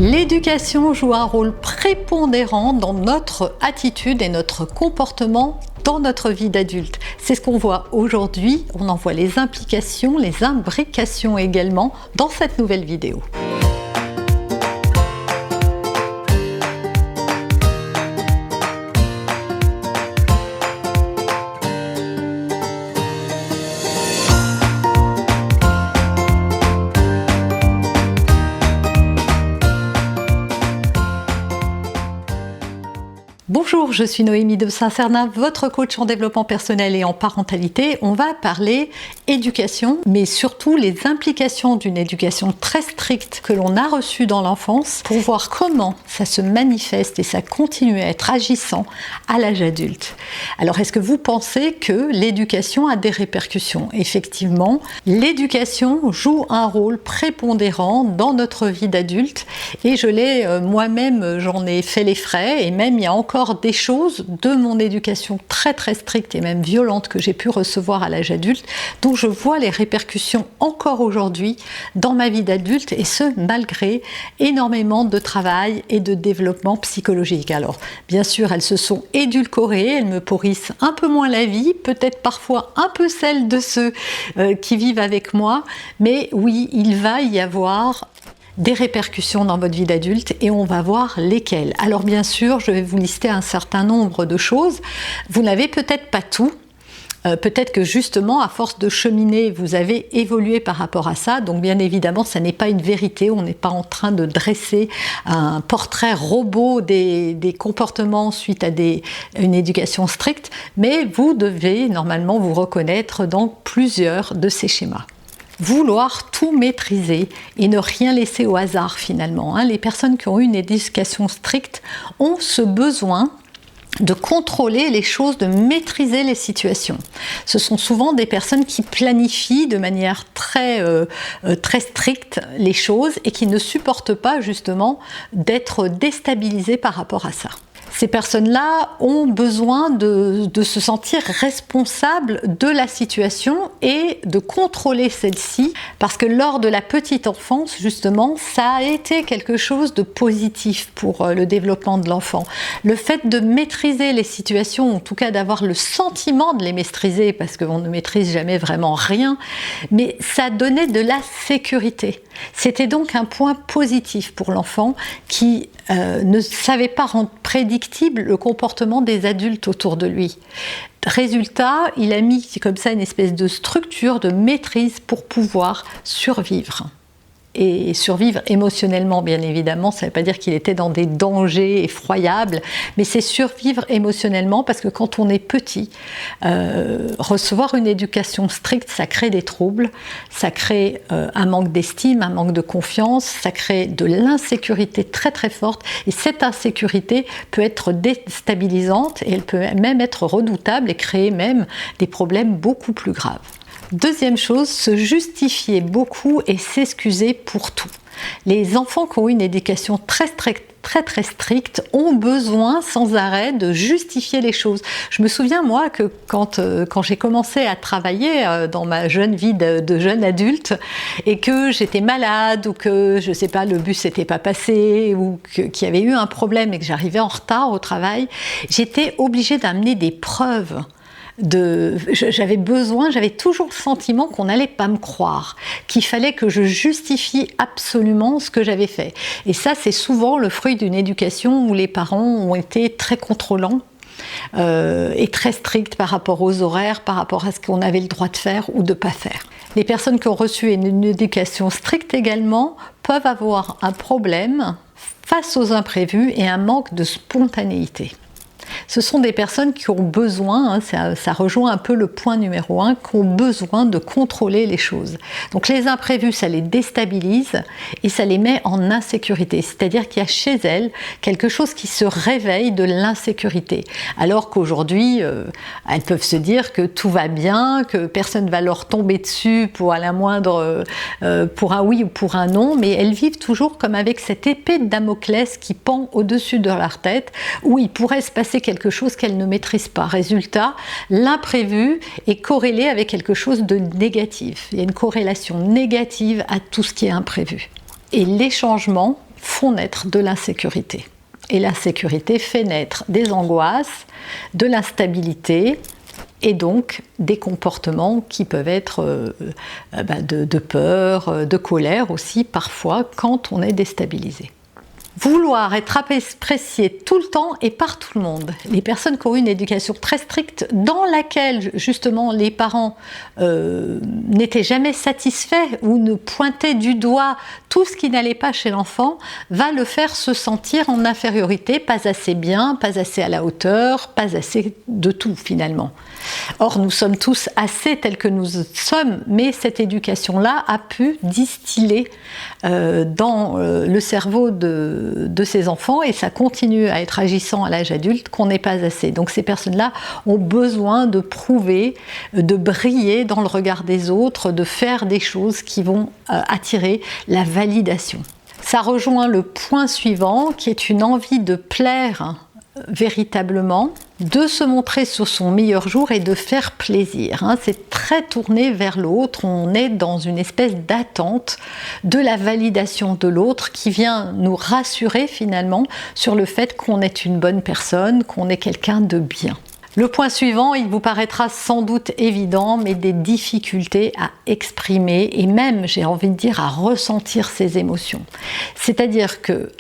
L'éducation joue un rôle prépondérant dans notre attitude et notre comportement dans notre vie d'adulte. C'est ce qu'on voit aujourd'hui, on en voit les implications, les imbrications également dans cette nouvelle vidéo. Bonjour, je suis Noémie de Saint-Cernin, votre coach en développement personnel et en parentalité. On va parler éducation, mais surtout les implications d'une éducation très stricte que l'on a reçue dans l'enfance pour voir comment ça se manifeste et ça continue à être agissant à l'âge adulte. Alors, est-ce que vous pensez que l'éducation a des répercussions? Effectivement, l'éducation joue un rôle prépondérant dans notre vie d'adulte et je l'ai moi-même, j'en ai fait les frais et même il y a encore des choses de mon éducation très stricte et même violente que j'ai pu recevoir à l'âge adulte, dont je vois les répercussions encore aujourd'hui dans ma vie d'adulte, et ce malgré énormément de travail et de développement psychologique. Alors bien sûr, elles se sont édulcorées, elles me pourrissent un peu moins la vie, peut-être parfois un peu celle de ceux qui vivent avec moi, mais oui, il va y avoir des répercussions dans votre vie d'adulte et on va voir lesquelles. Alors bien sûr, je vais vous lister un certain nombre de choses. Vous n'avez peut-être pas tout. Peut-être que justement, à force de cheminer, vous avez évolué par rapport à ça. Donc bien évidemment, ça n'est pas une vérité. On n'est pas en train de dresser un portrait robot des comportements suite à une éducation stricte. Mais vous devez normalement vous reconnaître dans plusieurs de ces schémas. Vouloir tout maîtriser et ne rien laisser au hasard finalement. Les personnes qui ont eu une éducation stricte ont ce besoin de contrôler les choses, de maîtriser les situations. Ce sont souvent des personnes qui planifient de manière très stricte les choses et qui ne supportent pas justement d'être déstabilisées par rapport à ça. Ces personnes-là ont besoin de se sentir responsables de la situation et de contrôler celle-ci, parce que lors de la petite enfance, justement, ça a été quelque chose de positif pour le développement de l'enfant. Le fait de maîtriser les situations, en tout cas d'avoir le sentiment de les maîtriser, parce qu'on ne maîtrise jamais vraiment rien, mais ça donnait de la sécurité. C'était donc un point positif pour l'enfant qui ne savait pas rendre prédictible le comportement des adultes autour de lui. Résultat, il a mis comme ça une espèce de structure de maîtrise pour pouvoir survivre. Et survivre émotionnellement, bien évidemment, ça ne veut pas dire qu'il était dans des dangers effroyables, mais c'est survivre émotionnellement parce que quand on est petit, recevoir une éducation stricte, ça crée des troubles, ça crée un manque d'estime, un manque de confiance, ça crée de l'insécurité très forte, et cette insécurité peut être déstabilisante et elle peut même être redoutable et créer même des problèmes beaucoup plus graves. Deuxième chose, se justifier beaucoup et s'excuser pour tout. Les enfants qui ont une éducation très stricte ont besoin sans arrêt de justifier les choses. Je me souviens moi que quand j'ai commencé à travailler dans ma jeune vie de jeune adulte et que j'étais malade ou que je sais pas, le bus n'était pas passé ou qu'il y avait eu un problème et que j'arrivais en retard au travail, j'étais obligée d'amener des preuves. J'avais toujours le sentiment qu'on n'allait pas me croire, qu'il fallait que je justifie absolument ce que j'avais fait. Et ça, c'est souvent le fruit d'une éducation où les parents ont été très contrôlants et très stricts par rapport aux horaires, par rapport à ce qu'on avait le droit de faire ou de ne pas faire. Les personnes qui ont reçu une éducation stricte également peuvent avoir un problème face aux imprévus et un manque de spontanéité. Ce sont des personnes qui ont besoin, ça rejoint un peu le point numéro 1, qui ont besoin de contrôler les choses. Donc les imprévus, ça les déstabilise et ça les met en insécurité. C'est-à-dire qu'il y a chez elles quelque chose qui se réveille de l'insécurité. Alors qu'aujourd'hui, elles peuvent se dire que tout va bien, que personne ne va leur tomber dessus pour un oui ou pour un non, mais elles vivent toujours comme avec cette épée de Damoclès qui pend au-dessus de leur tête, où il pourrait se passer quelque chose qu'elle ne maîtrise pas. Résultat, l'imprévu est corrélé avec quelque chose de négatif. Il y a une corrélation négative à tout ce qui est imprévu. Et les changements font naître de l'insécurité. Et l'insécurité fait naître des angoisses, de l'instabilité et donc des comportements qui peuvent être de peur, de colère aussi parfois quand on est déstabilisé. Vouloir être apprécié tout le temps et par tout le monde. Les personnes qui ont eu une éducation très stricte dans laquelle justement les parents n'étaient jamais satisfaits ou ne pointaient du doigt tout ce qui n'allait pas chez l'enfant, va le faire se sentir en infériorité, pas assez bien, pas assez à la hauteur, pas assez de tout finalement. Or nous sommes tous assez tels que nous sommes, mais cette éducation-là a pu distiller dans le cerveau de ces enfants et ça continue à être agissant à l'âge adulte qu'on n'est pas assez. Donc ces personnes-là ont besoin de prouver, de briller dans le regard des autres, de faire des choses qui vont attirer la validation. Ça rejoint le point suivant qui est une envie de plaire véritablement, de se montrer sur son meilleur jour et de faire plaisir. C'est très tourné vers l'autre, on est dans une espèce d'attente de la validation de l'autre qui vient nous rassurer finalement sur le fait qu'on est une bonne personne, qu'on est quelqu'un de bien. Le point suivant, il vous paraîtra sans doute évident, mais des difficultés à exprimer et même, j'ai envie de dire, à ressentir ses émotions. C'est-à-dire que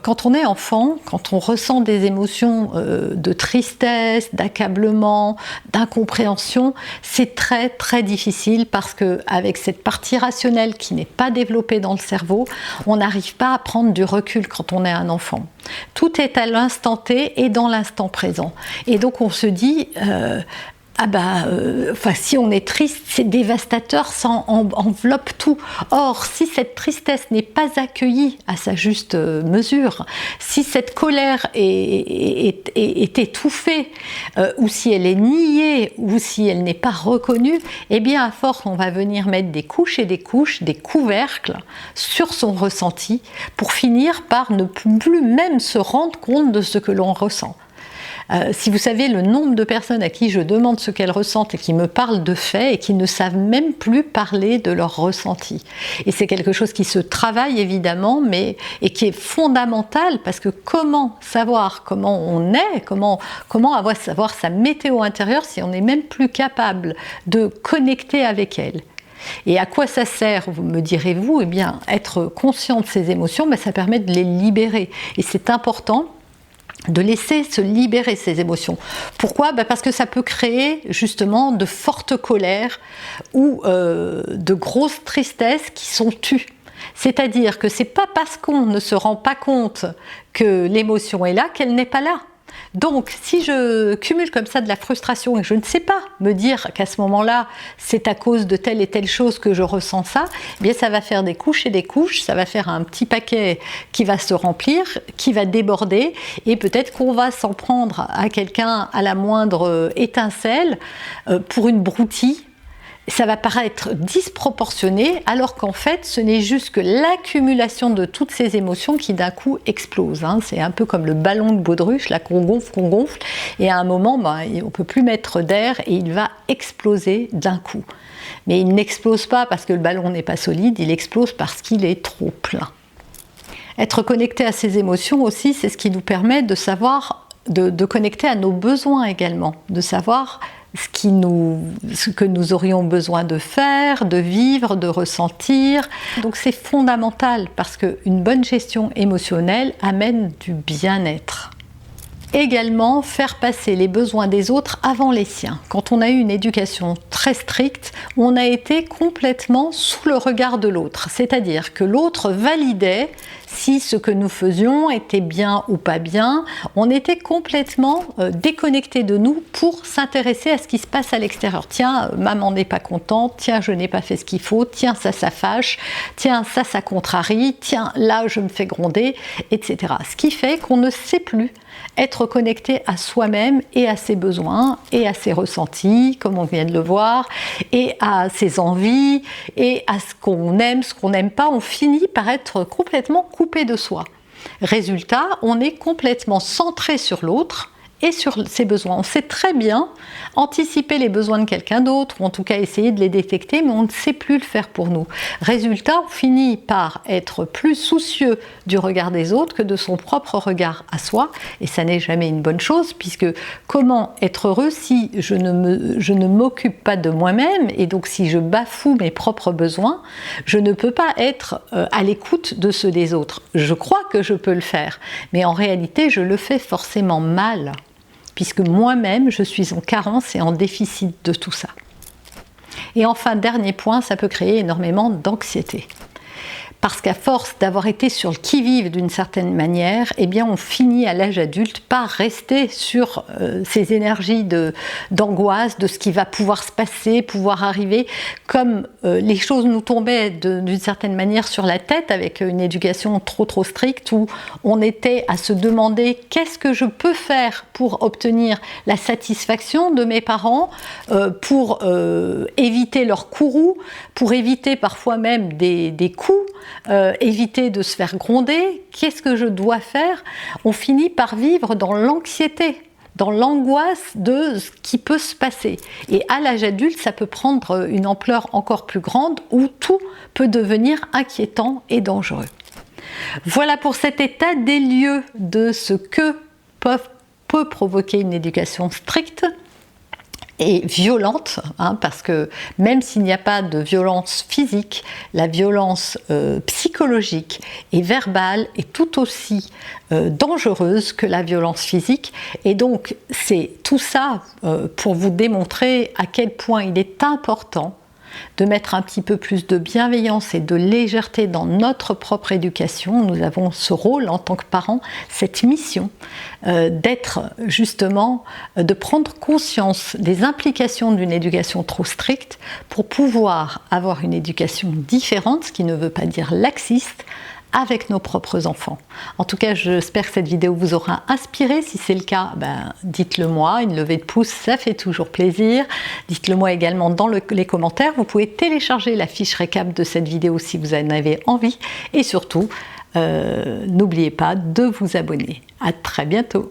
quand on est enfant, quand on ressent des émotions de tristesse, d'accablement, d'incompréhension, c'est très très difficile parce qu'avec cette partie rationnelle qui n'est pas développée dans le cerveau, on n'arrive pas à prendre du recul quand on est un enfant. Tout est à l'instant T et dans l'instant présent. Et donc on se dit, si on est triste, c'est dévastateur, ça enveloppe tout. Or, si cette tristesse n'est pas accueillie à sa juste mesure, si cette colère est étouffée, ou si elle est niée, ou si elle n'est pas reconnue, eh bien à force on va venir mettre des couches et des couches, des couvercles sur son ressenti, pour finir par ne plus même se rendre compte de ce que l'on ressent. Si vous savez le nombre de personnes à qui je demande ce qu'elles ressentent et qui me parlent de faits et qui ne savent même plus parler de leur ressenti. Et c'est quelque chose qui se travaille évidemment, et qui est fondamental parce que comment savoir comment on est, comment savoir sa météo intérieure si on n'est même plus capable de connecter avec elle. Et à quoi ça sert, me direz-vous ? Eh bien, être conscient de ses émotions, ça permet de les libérer. Et c'est important de laisser se libérer ces émotions. Pourquoi ? Parce que ça peut créer justement de fortes colères ou de grosses tristesses qui sont tues. C'est-à-dire que c'est pas parce qu'on ne se rend pas compte que l'émotion est là qu'elle n'est pas là. Donc, si je cumule comme ça de la frustration et que je ne sais pas me dire qu'à ce moment-là, c'est à cause de telle et telle chose que je ressens ça, eh bien ça va faire des couches et des couches, ça va faire un petit paquet qui va se remplir, qui va déborder, et peut-être qu'on va s'en prendre à quelqu'un à la moindre étincelle pour une broutille. Ça va paraître disproportionné, alors qu'en fait, ce n'est juste que l'accumulation de toutes ces émotions qui d'un coup explosent. C'est un peu comme le ballon de baudruche, là qu'on gonfle, et à un moment, on ne peut plus mettre d'air et il va exploser d'un coup. Mais il n'explose pas parce que le ballon n'est pas solide, il explose parce qu'il est trop plein. Être connecté à ces émotions aussi, c'est ce qui nous permet de savoir, de connecter à nos besoins également, de savoir ce que nous aurions besoin de faire, de vivre, de ressentir. Donc c'est fondamental parce qu'une bonne gestion émotionnelle amène du bien-être. Également, faire passer les besoins des autres avant les siens. Quand on a eu une éducation très stricte, on a été complètement sous le regard de l'autre. C'est-à-dire que l'autre validait si ce que nous faisions était bien ou pas bien. On était complètement déconnecté de nous pour s'intéresser à ce qui se passe à l'extérieur. Tiens, maman n'est pas contente, tiens, je n'ai pas fait ce qu'il faut, tiens, ça fâche, tiens, ça contrarie, tiens, là, je me fais gronder, etc. Ce qui fait qu'on ne sait plus être connecté à soi-même et à ses besoins et à ses ressentis, comme on vient de le voir, et à ses envies et à ce qu'on aime, ce qu'on n'aime pas. On finit par être complètement coupé de soi. Résultat, on est complètement centré sur l'autre et sur ses besoins. On sait très bien anticiper les besoins de quelqu'un d'autre, ou en tout cas essayer de les détecter, mais on ne sait plus le faire pour nous. Résultat, on finit par être plus soucieux du regard des autres que de son propre regard à soi, et ça n'est jamais une bonne chose, puisque comment être heureux si je ne m'occupe pas de moi-même, et donc si je bafoue mes propres besoins, je ne peux pas être à l'écoute de ceux des autres. Je crois que je peux le faire, mais en réalité, je le fais forcément mal, puisque moi-même, je suis en carence et en déficit de tout ça. Et enfin, dernier point, ça peut créer énormément d'anxiété. Parce qu'à force d'avoir été sur le qui-vive d'une certaine manière, eh bien on finit à l'âge adulte par rester sur ces énergies d'angoisse, de ce qui va pouvoir se passer, pouvoir arriver, comme les choses nous tombaient d'une certaine manière sur la tête avec une éducation trop stricte, où on était à se demander qu'est-ce que je peux faire pour obtenir la satisfaction de mes parents, pour éviter leur courroux, pour éviter parfois même des coups, éviter de se faire gronder. Qu'est-ce que je dois faire? On finit par vivre dans l'anxiété, dans l'angoisse de ce qui peut se passer. Et à l'âge adulte, ça peut prendre une ampleur encore plus grande, où tout peut devenir inquiétant et dangereux. Voilà pour cet état des lieux de ce que peut provoquer une éducation stricte et violente, parce que même s'il n'y a pas de violence physique, la violence psychologique et verbale est tout aussi dangereuse que la violence physique. Et donc c'est tout ça pour vous démontrer à quel point il est important de mettre un petit peu plus de bienveillance et de légèreté dans notre propre éducation. Nous avons ce rôle en tant que parents, cette mission d'être justement, de prendre conscience des implications d'une éducation trop stricte pour pouvoir avoir une éducation différente, ce qui ne veut pas dire laxiste, avec nos propres enfants. En tout cas, j'espère que cette vidéo vous aura inspiré. Si c'est le cas, dites-le moi. Une levée de pouce, ça fait toujours plaisir. Dites-le moi également dans les commentaires. Vous pouvez télécharger la fiche récap de cette vidéo si vous en avez envie. Et surtout, n'oubliez pas de vous abonner. À très bientôt.